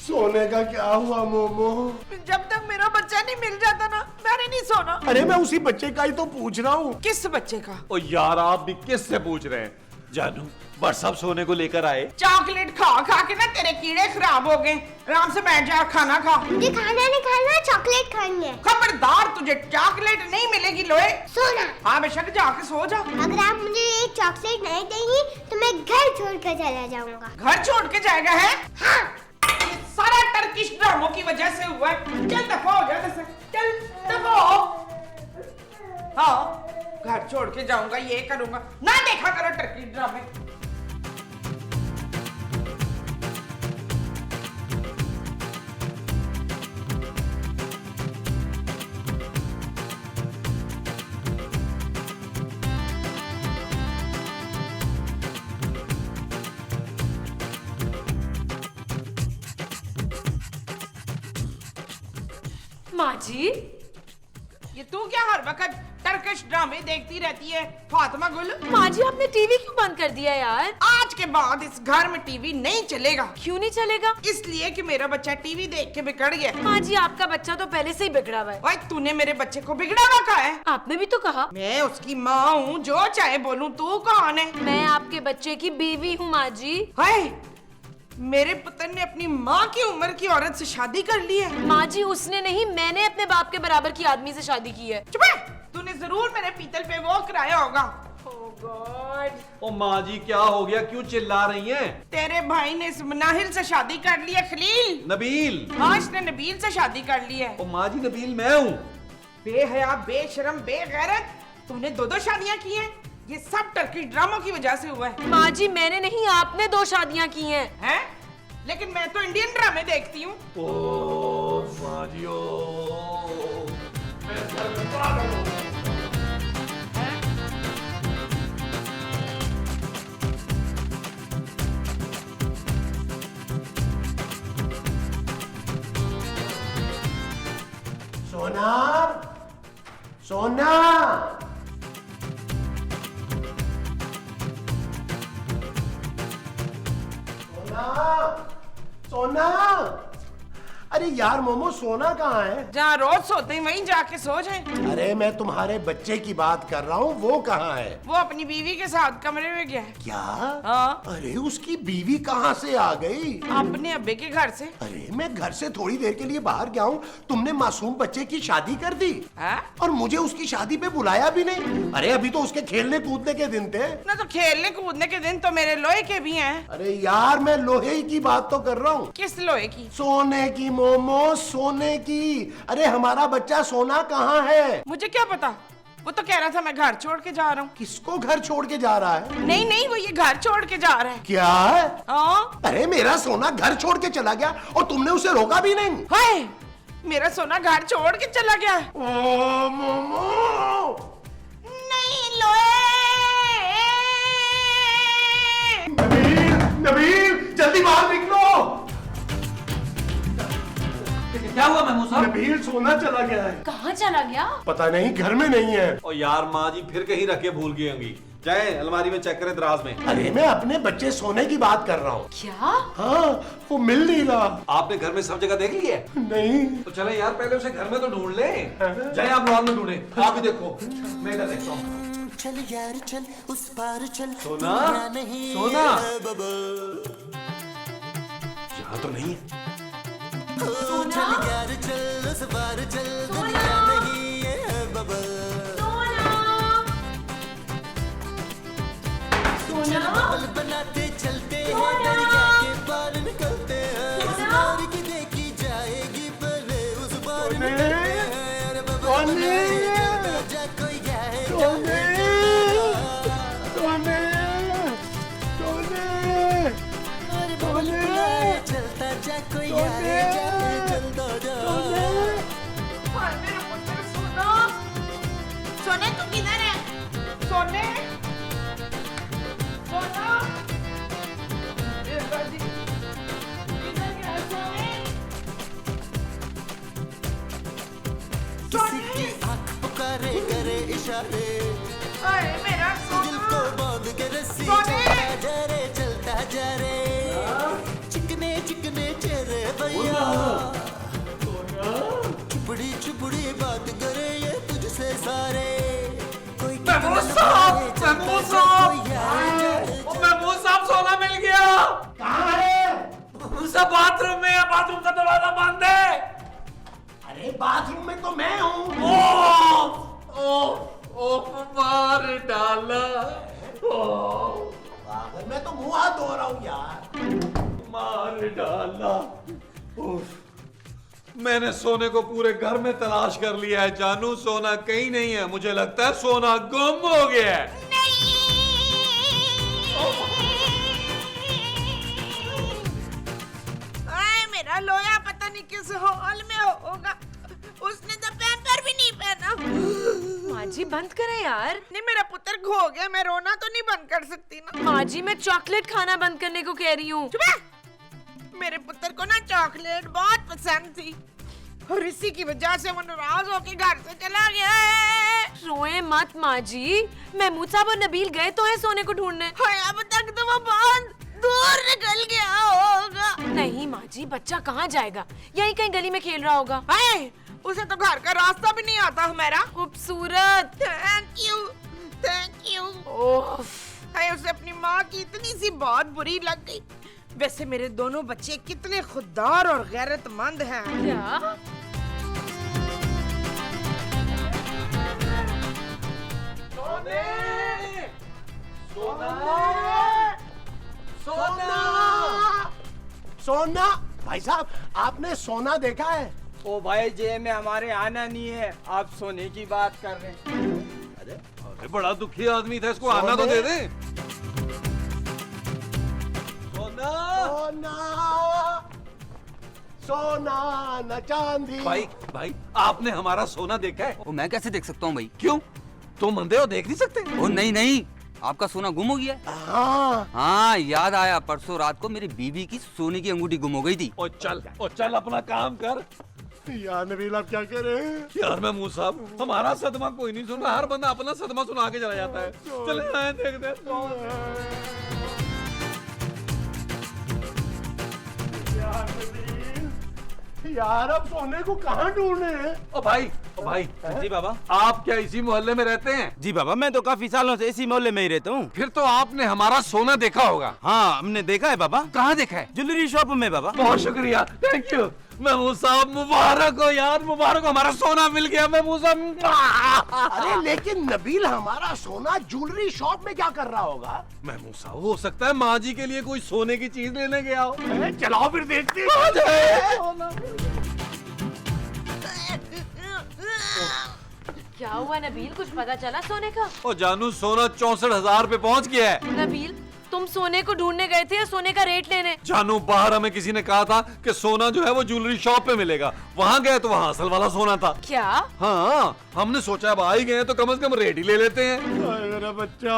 सोने का क्या हुआ मोमो? जब तक मेरा बच्चा नहीं मिल जाता ना मैंने नहीं सोना। अरे मैं उसी बच्चे का ही तो पूछ रहा हूँ। किस बच्चे का? ओ यार आप भी किससे पूछ रहे हैं? जानू बट सब सोने को लेकर आए। चॉकलेट खा खा के ना तेरे कीड़े खराब हो गए। आराम से बैठ जा, खाना खा। मुझे खाना नहीं खाना, चॉकलेट खानी है। खबरदार, तुझे चॉकलेट नहीं मिलेगी लोए। सोना। हाँ बेशक, जाके सो जा। अगर आप मुझे ये चॉकलेट नहीं देंगी तो मैं घर छोड़ कर चला जाऊंगा। घर छोड़ के जाएगा है? हाँ। ये सारा टर्किश ड्रामों की वजह से हुआ है। चल दफा हो जा जैसे। चल दफा हो। हाँ, घर छोड़ के जाऊंगा, ये करूंगा ना। देखा करो टर्किश ड्रामे। माँ जी, ये तू क्या हर वक्त टर्किश ड्रामे देखती रहती है फातिमा गुल? माँ जी आपने टीवी क्यों बंद कर दिया यार? आज के बाद इस घर में टीवी नहीं चलेगा। क्यों नहीं चलेगा? इसलिए कि मेरा बच्चा टीवी देख के बिगड़ गया। माँ जी आपका बच्चा तो पहले से ही बिगड़ा हुआ है। ओए तूने मेरे बच्चे को बिगड़ा हुआ कहा है? आपने भी तो कहा। मैं उसकी माँ हूँ, जो चाहे बोलूँ। तू कौन है? मैं आपके बच्चे की बीवी हूँ माँ जी। हाय, मेरे पुत्र ने अपनी माँ की उम्र की औरत से शादी कर ली है। माँ जी उसने नहीं, मैंने अपने बाप के बराबर की आदमी से शादी की है। चुप है, तूने जरूर मेरे पीतल पे वो कराया होगा। Oh God! ओ माँ जी क्या हो गया, क्यों चिल्ला रही हैं? तेरे भाई ने इस मनाहिल से शादी कर ली है। खलील। नबील। हाँ, इसने नबील से शादी कर ली है। ओ माँ जी नबील मैं हूँ। बेहया, बेशरम, बेगैरत, तूने दो शादियाँ की हैं। ये सब टर्की ड्रामों की वजह से हुआ है। माँ जी मैंने नहीं, आपने 2 शादियाँ की हैं। हैं? लेकिन मैं तो इंडियन ड्रामे देखती हूँ। ओ माँ जी ओ, मैं सर में पागल हो गया। सोना, सोना, सोना। अरे यार मोमो, सोना कहाँ है? जहाँ रोज सोते हैं वहीं जाके सो जाए। अरे मैं तुम्हारे बच्चे की बात कर रहा हूँ, वो कहाँ है? वो अपनी बीवी के साथ कमरे में गया है। क्या? हाँ। अरे उसकी बीवी कहाँ से आ गई? अपने अब्बे के घर से। अरे मैं घर से थोड़ी देर के लिए बाहर गया हूँ, तुमने मासूम बच्चे की शादी कर दी। हाँ? और मुझे उसकी शादी पे बुलाया भी नहीं। अरे अभी तो उसके खेलने कूदने के दिन थे। ना तो खेलने कूदने के दिन तो मेरे लोहे के भी हैं। अरे यार मैं लोहे ही की बात तो कर रहा हूँ। किस लोहे की? सोने की मोमो, सोने की। अरे हमारा बच्चा सोना कहाँ है? मुझे क्या पता, वो तो कह रहा था मैं घर छोड़ के जा रहा हूँ। किसको घर छोड़ के जा रहा है? नहीं नहीं, वो ये घर छोड़ के जा रहा है। क्या? हाँ? अरे मेरा सोना घर छोड़ के चला गया और तुमने उसे रोका भी नहीं। हाय, मेरा सोना घर छोड़ के चला गया। ओ मोमो, नहीं लोहे। नबील, नबील जल्दी बाहर निकलो। क्या हुआ महमूद साहब? नबील सोना चला गया है। कहाँ चला गया? पता नहीं, घर में नहीं है। ओ यार माँ जी फिर कहीं रख के भूल गई होंगी। जाए अलमारी में चेक करें, दराज में। अरे मैं अपने बच्चे सोने की बात कर रहा हूँ। क्या? हाँ, वो मिल नहीं रहा। आपने घर में सब जगह देख ली है? नहीं। तो चले यार पहले उसे घर में तो ढूंढ ले। जाए आप लॉन में ढूंढे। आप भी देखो, मैं इधर देखता हूँ। चल यार चल, उस पार चल। सोना, नहीं सोना। बबा। यहाँ तो नहीं है। चल यार चल, उस पार चल। दुनिया नहीं है बबा। चल बबल बनाते चलते हैं, दरिया के पार निकलते हैं। इस पार की देखी जाएगी, पहले उस पार निकलते हैं। अरे बबल बनाते जा कोई जाए। अरे बबल बनाए चलता जा कोई आए, जाए चलता जा। हाय मेरा पुत्र सोना। सोने तू किधर है? सोने, सोना। ये बाजी, किधर गया सोने? किसी की आंख पुकारे करे इशारे। हाय मेरा दिल को सोना। बांध के रस्सी सोने। चलता जा रे, चलता जा रे। चिकने चिकने चेहरे भैया महमूद साहब, ओ महमूद साहब सोना मिल गया। कहाँ है? सब बाथरूम में है, बाथरूम का दरवाजा बंद है। अरे बाथरूम में तो मैं हूँ। ओ मार डाला। पागल, मैं तो मुंह हाथ धो रहा हूँ यार। मार डाला। उफ, मैंने सोने को पूरे घर में तलाश कर लिया है जानू, सोना कहीं नहीं है। मुझे लगता है सोना गुम हो गया है। मेरा लोया पता नहीं किस हॉल में होगा। उसने तो पैम्पर भी नहीं पहना। माँ जी बंद करें यार। नहीं, मेरा पुत्र खो गया, मैं रोना तो नहीं बंद कर सकती ना। माँ जी मैं चॉकलेट खाना बंद करने को कह रही हूँ। मेरे पुत्र को ना चॉकलेट बहुत पसंद थी और इसी की वजह से वो नाराज होके घर से चला गया है। रोए मत माँ जी, महमूद साहब और नबील गए तो है सोने को ढूंढने। हाय, अब तक तो वो बहुत दूर निकल गया होगा। नहीं माँ जी, बच्चा कहाँ जाएगा, यहीं कहीं गली में खेल रहा होगा। हाय, उसे तो घर का रास्ता भी नहीं आता हमारा। खूबसूरत। Thank you, thank you. ओफ, हाय, उसे अपनी माँ की इतनी सी बहुत बुरी लग गई। वैसे मेरे दोनों बच्चे कितने खुददार और गैरतमंद हैं। क्या? सोना भाई साहब, आपने सोना देखा है? ओ भाई, जे में हमारे आना नहीं है, आप सोने की बात कर रहे हैं। अरे बड़ा दुखी आदमी था, इसको आना तो दे दे। सोना, सोना, सोना न चांदी। भाई भाई, आपने हमारा सोना देखा है? ओ, मैं कैसे देख सकता हूँ भाई? क्यों, तुम अंधे हो, देख नहीं सकते? ओ नहीं नहीं, आपका सोना गुम हो गया है। हाँ, हाँ याद आया, परसों रात को मेरी बीवी की सोने की अंगूठी गुम हो गई थी। ओ चल अपना काम कर। यार नबील, आप क्या करें? यार महमूद साहब, हमारा सदमा कोई नहीं सुन रहा, हर बंदा अपना सदमा सुना के चला जाता है। चले आए देखते हैं। यार नबील, यार अब सोने को कहाँ ढूंढे हैं? ओ भाई जी बाबा। आप क्या इसी मोहल्ले में रहते हैं? जी बाबा, मैं तो काफी सालों से इसी मोहल्ले में ही रहता हूँ। फिर तो आपने हमारा सोना देखा होगा। हाँ, हमने देखा है बाबा। कहाँ देखा है? ज्वेलरी शॉप में बाबा। बहुत शुक्रिया, थैंक यू महमूद साहब, मुबारक हो यार, मुबारक हो, हमारा सोना मिल गया महमूद साहब। अरे लेकिन नबील, हमारा सोना ज्वेलरी शॉप में क्या कर रहा होगा? महमूद साहब, हो सकता है माँ जी के लिए कोई सोने की चीज लेने गया हो। चलाओ फिर देखते हैं। क्या हुआ नबील, कुछ पता चला सोने का? ओ जानू, सोना 64,000 पे पहुंच गया है। नबील, तुम सोने को ढूंढने गए थे या सोने का रेट लेने? जानू, बाहर हमें किसी ने कहा था कि सोना जो है वो ज्वेलरी शॉप पे मिलेगा। वहाँ गए तो वहाँ असल वाला सोना था। क्या? हाँ, हमने सोचा अब आ ही गए तो कम से कम रेट ही ले लेते हैं। मेरा बच्चा।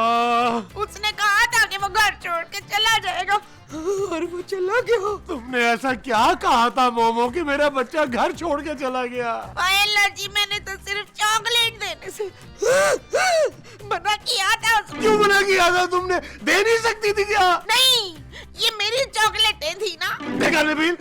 उसने कहा था कि वो घर छोड़ के चला जाएगा और वो चला गया। तुमने ऐसा क्या कहा था मोमो कि मेरा बच्चा घर छोड़ के चला गया? अल्लाह जी, मैंने तो सिर्फ चॉकलेट देने से मना किया था उसको। क्यों मना किया था तुमने? दे नहीं सकती थी क्या? नहीं, ये मेरी चॉकलेटें थी ना। देखा नबील,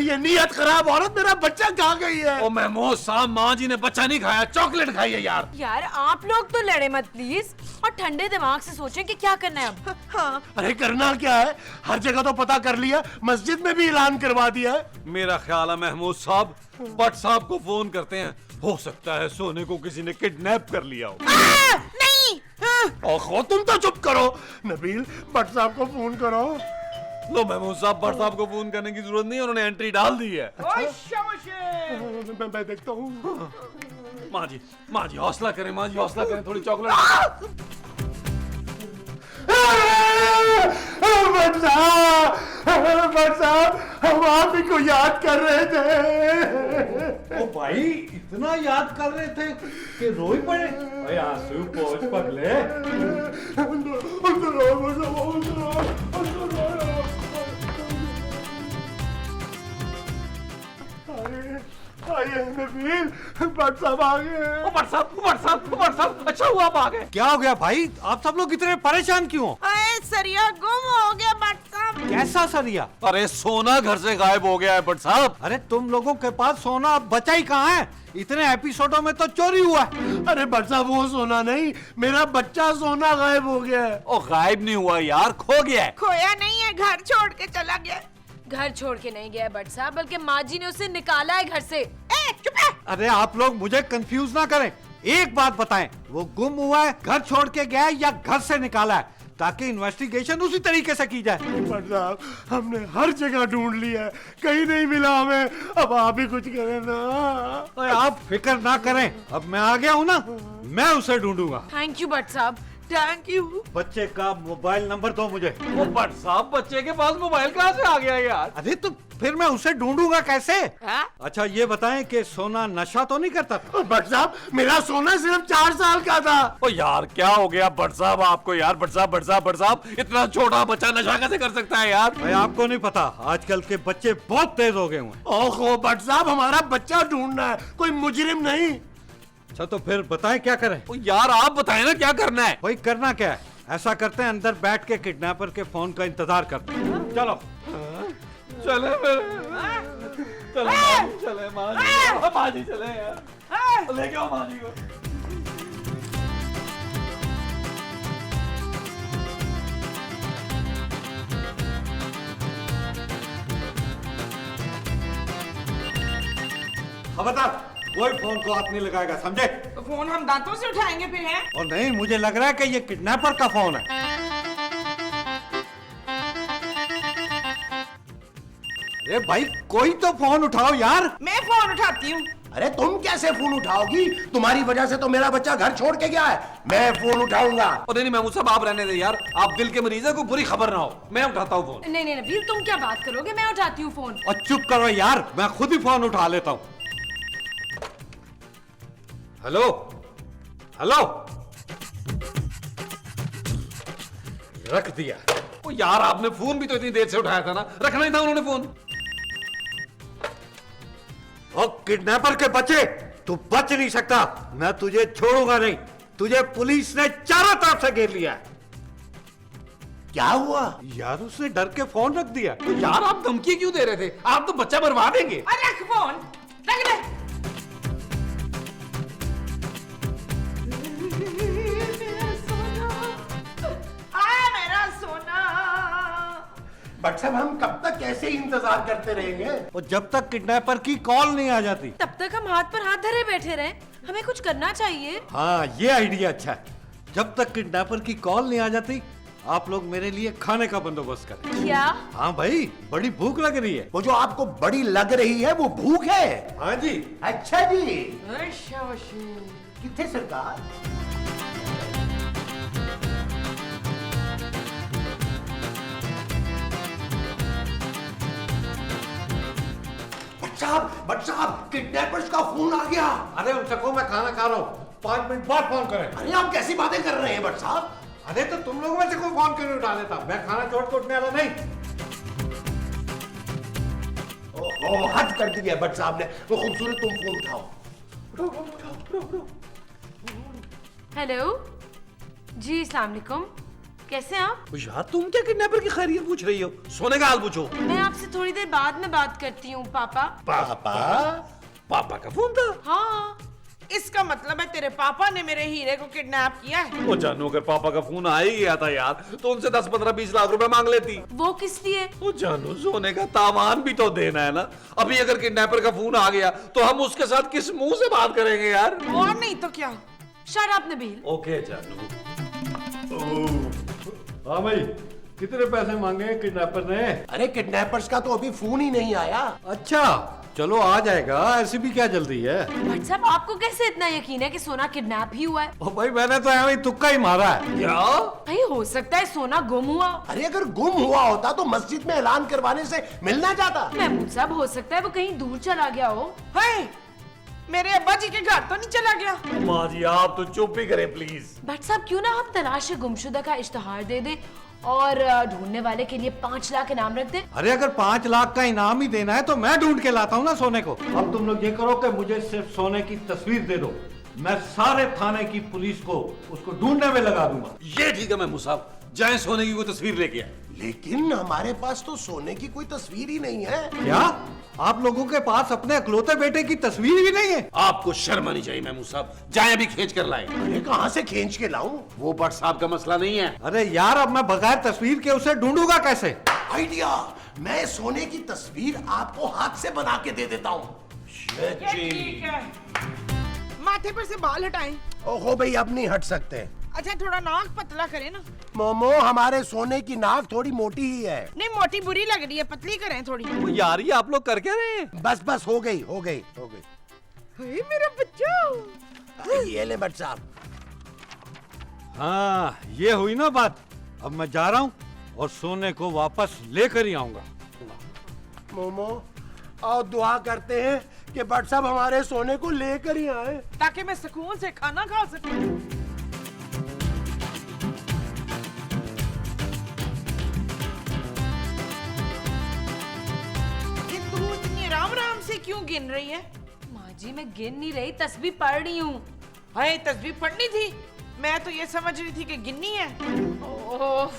ये नियत खराब औरत मेरा बच्चा खा गई है। ओ महमूद साहब, माँ जी ने बच्चा नहीं खाया, चॉकलेट खाई है यार। यार आप लोग तो लड़े मत प्लीज, और ठंडे दिमाग से सोचें कि क्या करना है अब। हाँ, अरे करना क्या है, हर जगह तो पता कर लिया, मस्जिद में भी ऐलान करवा दिया है। मेरा ख्याल है महमूद साहब, भट्ट साहब को फोन करते हैं, हो सकता है सोने को किसी ने किडनैप कर लिया हो। नहीं। ओहो, तुम तो चुप करो। नबील, भट्ट साहब को फोन करो। लो महमूद साहब, भट्ट साहब को फोन करने की जरूरत नहीं है, उन्होंने एंट्री डाल दी है। मैं देखता हूँ। माँ जी हौसला करें, माँ जी हौसला करें, थोड़ी चॉकलेट। भट्ट साहब, हम आप ही को याद कर रहे थे। ओ भाई, इतना याद कर रहे थे कि रोई पड़े? भाई आंसू पोंछ पगले। नबील, भट्ट साहब आ गए। भट्ट साहब, अच्छा हुआ आप आ गए। क्या हो गया भाई, आप सब लोग इतने परेशान क्यों? अरे सरिया गुम हो गया भट्ट साहब। कैसा सरिया? अरे सोना घर से गायब हो गया है भट्ट साहब। अरे तुम लोगों के पास सोना अब बचा ही कहाँ है? इतने एपिसोडों में तो चोरी हुआ है। अरे भट्ट साहब वो सोना नहीं, मेरा बच्चा सोना गायब हो गया है। ओ गायब नहीं हुआ यार, खो गया है। खोया नहीं है, घर छोड़ के चला गया। घर छोड़ के नहीं गया है भट्ट साहब, बल्कि माँ जी ने उसे निकाला है घर से। ए, चुप है। अरे आप लोग मुझे कंफ्यूज ना करें, एक बात बताएं, वो गुम हुआ है, घर छोड़ के गया है या घर से निकाला है, ताकि इन्वेस्टिगेशन उसी तरीके से की जाए। भट्ट साहब हमने हर जगह ढूंढ लिया है, कहीं नहीं मिला हमें, अब आप ही कुछ करें ना। अरे आप फिक्र ना करें, अब मैं आ गया हूँ ना, मैं उसे ढूंढूंगा। थैंक यू भट्ट साहब, थैंक यू। बच्चे का मोबाइल नंबर दो मुझे। ओ भट्ट साहब, बच्चे के पास मोबाइल कहाँ से आ गया यार? अरे तो फिर मैं उसे ढूंढूंगा कैसे? हाँ? अच्छा ये बताएं कि सोना नशा तो नहीं करता था? भट्ट साहब मेरा सोना सिर्फ 4 साल का था। ओ यार क्या हो गया भट्ट साहब आपको यार? भट्ट साहब इतना छोटा बच्चा नशा कैसे कर सकता है यार? भाई आपको नहीं पता, आजकल के बच्चे बहुत तेज हो गए हैं। ओहो भट्ट साहब हमारा बच्चा ढूंढना है, कोई मुजरिम नहीं। अच्छा तो फिर बताएं क्या करें? ओ यार आप बताएं ना क्या करना है? भाई करना क्या है, ऐसा करते हैं अंदर बैठ के किडनैपर के फोन का इंतजार करते हैं। चलो चले चले माँ जी चले यार, लेके आओ माँ जी को। खबरदार, कोई फोन को हाथ नहीं लगाएगा, समझे? तो फोन हम दांतों से उठाएंगे फिर हैं? और नहीं, मुझे लग रहा है कि ये किडनैपर का फोन है। अरे भाई कोई तो फोन उठाओ यार। मैं फोन उठाती हूँ। अरे तुम कैसे फोन उठाओगी? तुम्हारी वजह से तो मेरा बच्चा घर छोड़ के गया है, मैं फोन उठाऊंगा। और नहीं महमूद साहब आप रहने दे यार, आप दिल के मरीज हैं, कोई बुरी खबर ना हो, मैं उठाता हूँ फोन। नहीं नहीं नबील, तुम क्या बात करोगे, मैं उठाती हूँ फोन। और चुप करो यार, मैं खुद ही फोन उठा लेता हूँ। हेलो हेलो, रख दिया। ओ यार आपने फोन भी तो इतनी देर से उठाया था ना, रखना ही था उन्होंने फोन। और किडनैपर के बच्चे, तू बच नहीं सकता, मैं तुझे छोड़ूंगा नहीं, तुझे पुलिस ने चारों तरफ से घेर लिया है। क्या हुआ? यार उसने डर के फोन रख दिया। तो यार आप धमकी क्यों दे रहे थे? आप तो बच्चा मरवा देंगे। और रख फोन, रख दे। मेरा सोना। भट्ट साहब हम कब तक ऐसे ही इंतजार करते रहेंगे? और जब तक किडनैपर की कॉल नहीं आ जाती। तब तक हम हाथ पर हाथ धरे बैठे रहे, हमें कुछ करना चाहिए। हाँ ये आइडिया अच्छा है, जब तक किडनैपर की कॉल नहीं आ जाती आप लोग मेरे लिए खाने का बंदोबस्त करें। क्या? हाँ भाई, बड़ी भूख लग रही है। वो जो आपको बड़ी लग रही है वो भूख है? हाँ जी। अच्छा जी, कितने सरकार? भट्ट साहब किडनैपर्स का फोन आ गया। अरे उनसे कहो मैं खाना खा रहा हूँ, 5 मिनट बाद फोन करें। अरे आप कैसी बातें कर रहे हैं भट्ट साहब? अरे तो तुम लोगों में से कोई फोन क्यों नहीं उठा लेता? मैं खाना छोड़ के उठने वाला नहीं। ओह हद कर दिया भट्ट साहब ने, वो खूबसूरत, तुम फोन उठाओ। हेलो जी, अस्सलाम वालेकुम, कैसे हैं आप? यार तुम क्या किडनैपर की खैरियत पूछ रही हो? सोने का हाल पूछो। मैं आपसे थोड़ी देर बाद में बात करती हूँ पापा। पापा का फोन था? हाँ। इसका मतलब है तेरे पापा ने मेरे हीरे को किडनैप किया है। वो जानू अगर पापा का फोन आ ही गया था यार, तो उनसे 10, 15, 20 लाख रुपए मांग लेती। वो किस लिए? वो जानू सोने का तावान भी तो देना है ना। अभी अगर किडनैपर का फोन आ गया तो हम उसके साथ किस मुंह से बात करेंगे यार? और नहीं तो क्या। Shut up Nabeel. ओके जानू। हाँ भाई, कितने पैसे मांगे किडनैपर ने? अरे किडनैपर्स का तो अभी फोन ही नहीं आया। अच्छा चलो आ जाएगा, ऐसी भी क्या जल्दी है? भट्ट साहब आपको कैसे इतना यकीन है कि सोना किडनैप ही हुआ है? ओ भाई मैंने तो यहाँ तुक्का ही मारा है। क्या? भाई हो सकता है सोना गुम हुआ। अरे अगर गुम हुआ होता तो मस्जिद में ऐलान करवाने से मिलना जाता। महमूद साहब हो सकता है वो कहीं दूर चला गया हो। हाय, मेरे अब्बा जी के घर तो नहीं चला गया? माँ जी आप तो चुप ही करें प्लीज। भट्ट साहब क्यों ना हम तलाश गुमशुदा का इश्तिहार दे दे और ढूंढने वाले के लिए 5 लाख इनाम रख दे। अरे अगर 5 लाख का इनाम ही देना है तो मैं ढूंढ के लाता हूँ ना सोने को। अब तुम लोग ये करो कि मुझे सिर्फ सोने की तस्वीर दे दो, मैं सारे थाने की पुलिस को उसको ढूंढने में लगा दूंगा। ये ठीक है महमूद साहब, जाए सोने की कोई तस्वीर लेके आए। लेकिन हमारे पास तो सोने की कोई तस्वीर ही नहीं है। क्या आप लोगों के पास अपने अकलौते बेटे की तस्वीर भी नहीं है? आपको शर्म आनी चाहिए महमूद साहब, जाए अभी खींच कर लाए। अरे कहाँ से खींच के लाऊं? वो भट्ट साहब का मसला नहीं है। अरे यार, अब मैं बगैर तस्वीर के उसे ढूंढूंगा कैसे? आइडिया, मैं सोने की तस्वीर आपको हाथ से बना के दे देता हूँ। ये ठीक है। माथे पर से बाल हटाएं। ओहो भाई, अब नहीं हट सकते। अच्छा, थोड़ा नाक पतला करें ना। मोमो, हमारे सोने की नाक थोड़ी मोटी ही है। नहीं, मोटी बुरी लग रही है, पतली करें थोड़ी। यार ये आप लोग कर क्या रहे हैं? बस बस, हो गई हो गई हो गई। हे मेरा बच्चा। ये ले भट्ट साहब। हाँ, ये हुई ना बात। अब मैं जा रहा हूँ और सोने को वापस लेकर ही आऊंगा। मोमो, आओ दुआ करते हैं कि भट्ट साहब हमारे सोने को लेकर ही आए, ताकि मैं सुकून से खाना खा सकूं। ये तू इतनी राम राम से क्यों गिन रही है? माँ जी, मैं गिन नहीं रही, तस्वीर पढ़ रही हूँ। हाय, तस्वीर पढ़नी थी। मैं तो ये समझ रही थी कि गिननी है। ओह,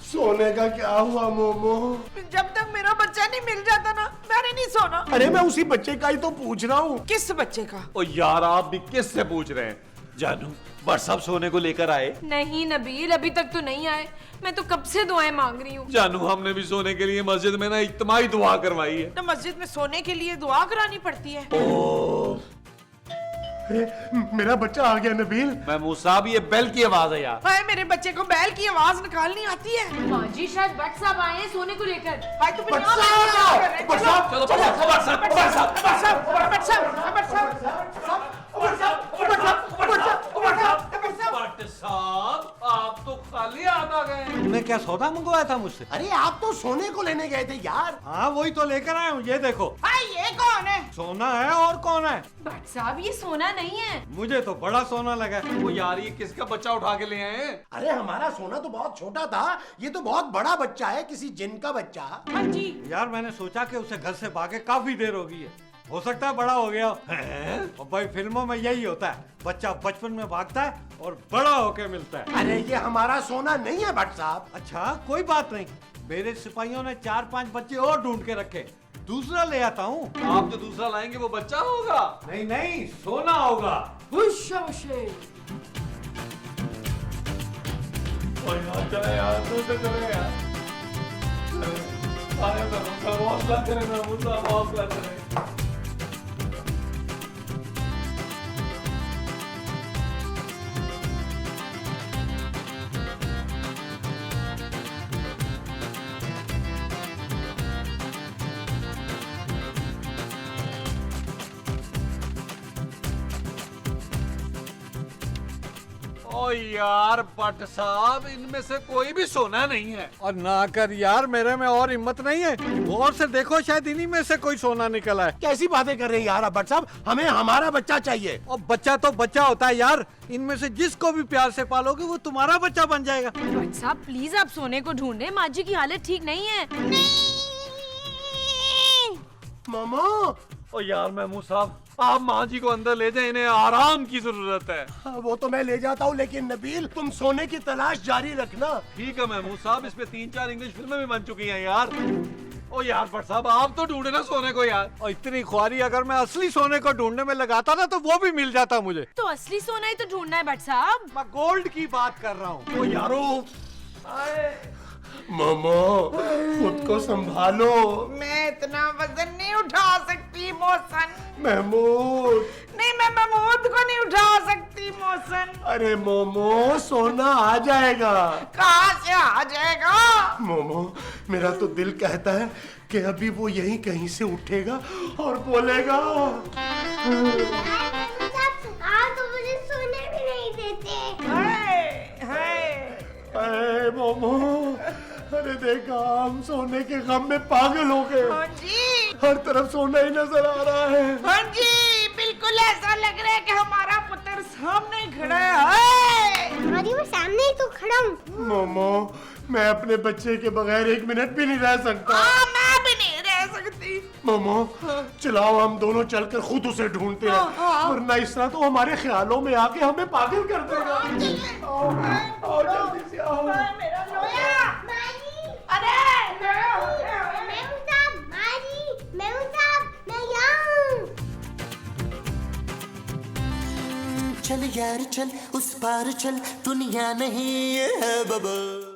सोने का क्या हुआ मोमो? जब तक मेरा बच्चा नहीं मिल जाता ना, मैंने नहीं सोना। अरे मैं उसी बच्चे का ही तो पूछ रहा हूँ। किस बच्चे का? ओ यार, आप भी किस से पूछ रहे हैं? जानू, भट्ट साहब सोने को लेकर आए? नहीं नबील, अभी तक तो नहीं आए। मैं तो कब से दुआएं मांग रही हूँ। जानू, हमने भी सोने के लिए मस्जिद में ना इज्तिमाई दुआ करवाई है। तो मस्जिद में सोने के लिए दुआ करानी पड़ती है। अरे, मेरा बच्चा आ गया नबील। महमूद साहब, ये बेल की आवाज है यार। हाय, मेरे बच्चे को बैल की आवाज निकालनी आती है। माँ जी, शायद भट्ट साहब आए हैं सोने को लेकर। हाय, तो भट्ट साहब! भट्ट साहब! चलो भट्ट साहब, भट्ट साहब, भट्ट साहब। भट्ट साहब, भट्ट साहब, भट्ट साहब, आप तो खाली हाथ आ गए। तुमने क्या सौदा मंगवाया था मुझसे? अरे आप तो सोने को लेने गए थे यार। हाँ, वही तो लेकर आया हूँ। ये देखो। हाय, ये कौन है? सोना है और कौन है? भट्ट साहब, ये सोना नहीं है। मुझे तो बड़ा सोना लगा। वो यार, ये किसका बच्चा उठा के ले आए हैं? अरे हमारा सोना तो बहुत छोटा था, ये तो बहुत बड़ा बच्चा है, किसी जिन का बच्चा। हाँ जी। यार, मैंने सोचा कि उसे घर से भागे काफी देर हो गई है, हो सकता है बड़ा हो गया हो। और भाई, फिल्मों में यही होता है, बच्चा बचपन में भागता है और बड़ा होके मिलता है। अरे ये हमारा सोना नहीं है भट्ट साहब। अच्छा, कोई बात नहीं। मेरे सिपाहियों ने 4-5 बच्चे और ढूंढ के रखे, दूसरा ले आता हूँ। आप जो दूसरा लाएंगे वो बच्चा होगा? नहीं नहीं, सोना होगा। चले यार, चले यार। हौसला करें महमूद साहब, हौसला करें। ओ यार भट्ट साहब, इनमें से कोई भी सोना नहीं है। और ना कर यार, मेरे में और हिम्मत नहीं है। गौर से देखो, शायद इन्हीं में से कोई सोना निकला है। कैसी बातें कर रहे हैं यार आप भट्ट साहब? हमें हमारा बच्चा चाहिए। और बच्चा तो बच्चा होता है यार। इनमें से जिसको भी प्यार से पालोगे वो तुम्हारा बच्चा बन जाएगा। भट्ट साहब, प्लीज आप सोने को ढूंढे। माँ जी की हालत ठीक नहीं है। मामा, ओ यार महमूद साहब, आप माँ जी को अंदर ले जाए, इन्हें आराम की जरूरत है। हाँ, वो तो मैं ले जाता हूँ, लेकिन नबील तुम सोने की तलाश जारी रखना। ठीक है महमूद साहब, इस पे 3-4 इंग्लिश फिल्में भी बन चुकी हैं यार। ओ यार भट्ट साहब, आप तो ढूंढे ना सोने को यार। और इतनी ख्वारी अगर मैं असली सोने को ढूंढने में लगाता ना, तो वो भी मिल जाता मुझे। तो असली सोना ही तो ढूंढना है भट्ट साहब। मैं गोल्ड की बात कर रहा हूँ। ओ यारो, मामा, खुद को संभालो। मैं इतना वजन नहीं उठा सकती मोहसन। महमूद। नहीं, मैं महमूद को नहीं उठा सकती मोहसन। अरे मोमो, सोना आ जाएगा। कहाँ से आ जाएगा? मोमो, मेरा तो दिल कहता है कि अभी वो यहीं कहीं से उठेगा और बोलेगा। आप तो मुझे सोने भी नहीं देते। हाय हाय। अरे मोमो, अरे देखा, हम सोने के गम में पागल हो गए। हाँ जी, हर तरफ सोना ही नजर आ रहा है। हाँ जी, बिल्कुल ऐसा लग रहा है कि हमारा पुत्र सामने खड़ा है। अरे मैं सामने ही तो खड़ा हूँ। मोमो, मैं अपने बच्चे के बगैर 1 मिनट भी नहीं रह सकता। हाँ, मैं भी नहीं रह सकती। मोमो चलाओ हम दोनों चलकर खुद उसे ढूंढते हैं, वरना इस तरह तो हमारे ख्यालों में आके हमें पागल कर देगा। आओ जल्दी से आओ। मेरा लोया। अरे चल यार चल, उस पार चल, दुनिया नहीं है बबल।